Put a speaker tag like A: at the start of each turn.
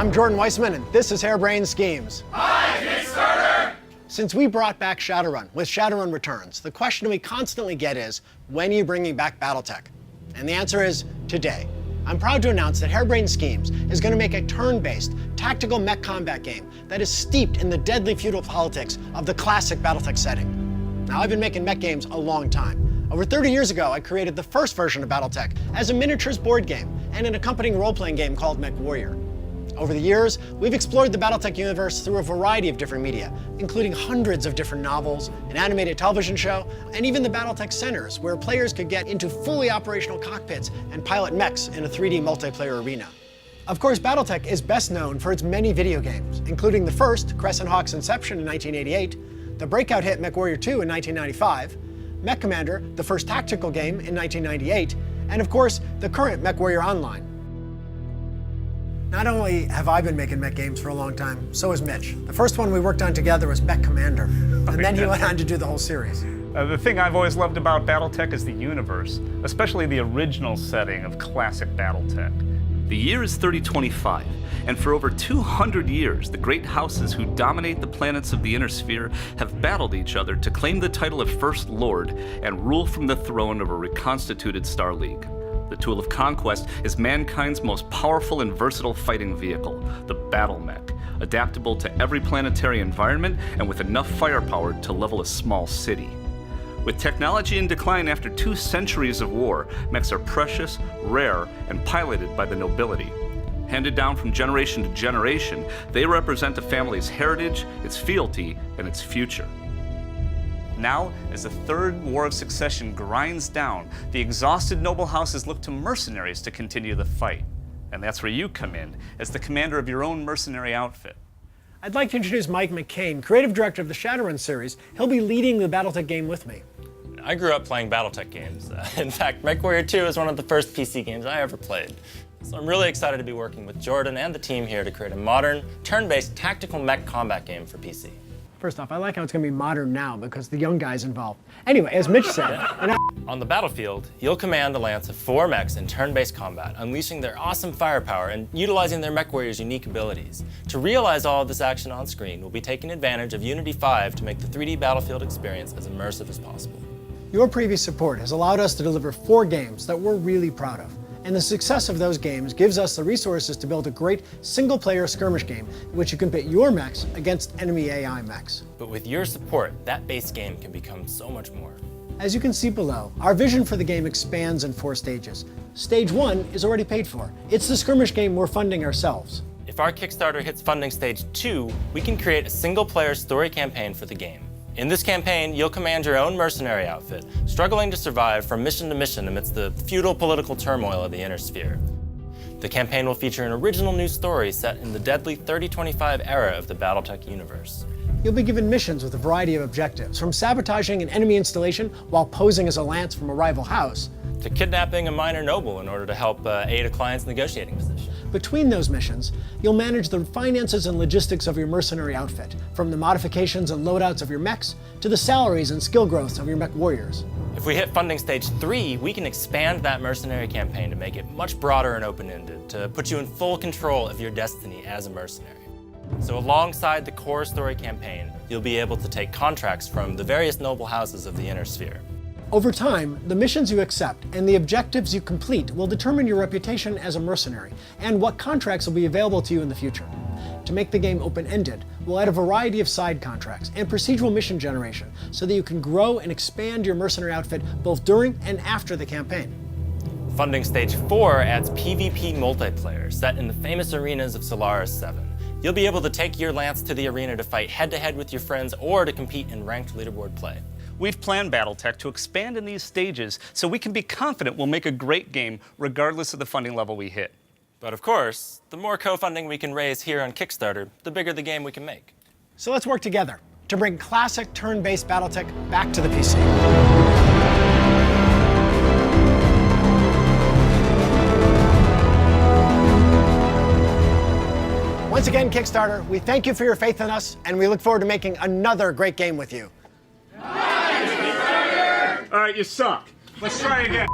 A: I'm Jordan Weissman, and this is Harebrained Schemes.
B: Hi, Kickstarter!
A: Since we brought back Shadowrun with Shadowrun Returns, the question we constantly get is, when are you bringing back BattleTech? And the answer is, today. I'm proud to announce that Harebrained Schemes is going to make a turn-based, tactical mech combat game that is steeped in the deadly feudal politics of the classic BattleTech setting. Now, I've been making mech games a long time. Over 30 years ago, I created the first version of BattleTech as a miniatures board game and an accompanying role-playing game called MechWarrior. Over the years, we've explored the BattleTech universe through a variety of different media, including hundreds of different novels, an animated television show, and even the BattleTech centers, where players could get into fully operational cockpits and pilot mechs in a 3D multiplayer arena. Of course, BattleTech is best known for its many video games, including the first, Crescent Hawk's Inception in 1988, the breakout hit MechWarrior 2 in 1995, Mech Commander, the first tactical game in 1998, and of course, the current MechWarrior Online. Not only have I been making mech games for a long time, so has Mitch. The first one we worked on together was Mech Commander, and then he went on to do the whole series.
C: The thing I've always loved about BattleTech is the universe, especially the original setting of classic BattleTech.
D: The year is 3025, and for over 200 years, the great houses who dominate the planets of the Inner Sphere have battled each other to claim the title of First Lord and rule from the throne of a reconstituted Star League. The tool of conquest is mankind's most powerful and versatile fighting vehicle, the battle mech, adaptable to every planetary environment and with enough firepower to level a small city. With technology in decline after 2 centuries of war, mechs are precious, rare, and piloted by the nobility. Handed down from generation to generation, they represent a family's heritage, its fealty, and its future.
C: Now, as the Third War of Succession grinds down, the exhausted noble houses look to mercenaries to continue the fight. And that's where you come in, as the commander of your own mercenary outfit.
A: I'd like to introduce Mike McCain, creative director of the Shadowrun series. He'll be leading the BattleTech game with me.
E: I grew up playing BattleTech games. In fact, MechWarrior 2 is one of the first PC games I ever played. So I'm really excited to be working with Jordan and the team here to create a modern, turn-based tactical mech combat game for PC.
A: First off, I like how it's going to be modern now because the young guy's involved. Anyway, as Mitch said,
E: on the battlefield, you'll command a lance of 4 mechs in turn-based combat, unleashing their awesome firepower and utilizing their MechWarrior's unique abilities. To realize all of this action on screen, we'll be taking advantage of Unity 5 to make the 3D battlefield experience as immersive as possible.
A: Your previous support has allowed us to deliver 4 games that we're really proud of. And the success of those games gives us the resources to build a great single-player skirmish game in which you can pit your mechs against enemy AI mechs.
E: But with your support, that base game can become so much more.
A: As you can see below, our vision for the game expands in 4 stages. Stage 1 is already paid for. It's the skirmish game we're funding ourselves.
E: If our Kickstarter hits funding stage 2, we can create a single-player story campaign for the game. In this campaign, you'll command your own mercenary outfit, struggling to survive from mission to mission amidst the feudal political turmoil of the Inner Sphere. The campaign will feature an original new story set in the deadly 3025 era of the BattleTech universe.
A: You'll be given missions with a variety of objectives, from sabotaging an enemy installation while posing as a lance from a rival house,
E: to kidnapping a minor noble in order to help aid a client's negotiating position.
A: Between those missions, you'll manage the finances and logistics of your mercenary outfit, from the modifications and loadouts of your mechs to the salaries and skill growths of your mech warriors.
E: If we hit funding stage 3, we can expand that mercenary campaign to make it much broader and open-ended, to put you in full control of your destiny as a mercenary. So alongside the core story campaign, you'll be able to take contracts from the various noble houses of the Inner Sphere.
A: Over time, the missions you accept and the objectives you complete will determine your reputation as a mercenary and what contracts will be available to you in the future. To make the game open-ended, we'll add a variety of side contracts and procedural mission generation so that you can grow and expand your mercenary outfit both during and after the campaign.
E: Funding stage 4 adds PvP multiplayer set in the famous arenas of Solaris 7. You'll be able to take your lance to the arena to fight head-to-head with your friends or to compete in ranked leaderboard play.
C: We've planned BattleTech to expand in these stages so we can be confident we'll make a great game regardless of the funding level we hit.
E: But of course, the more co-funding we can raise here on Kickstarter, the bigger the game we can make.
A: So let's work together to bring classic turn-based BattleTech back to the PC. Once again, Kickstarter, we thank you for your faith in us, and we look forward to making another great game with you.
C: All right, you suck. Let's try again.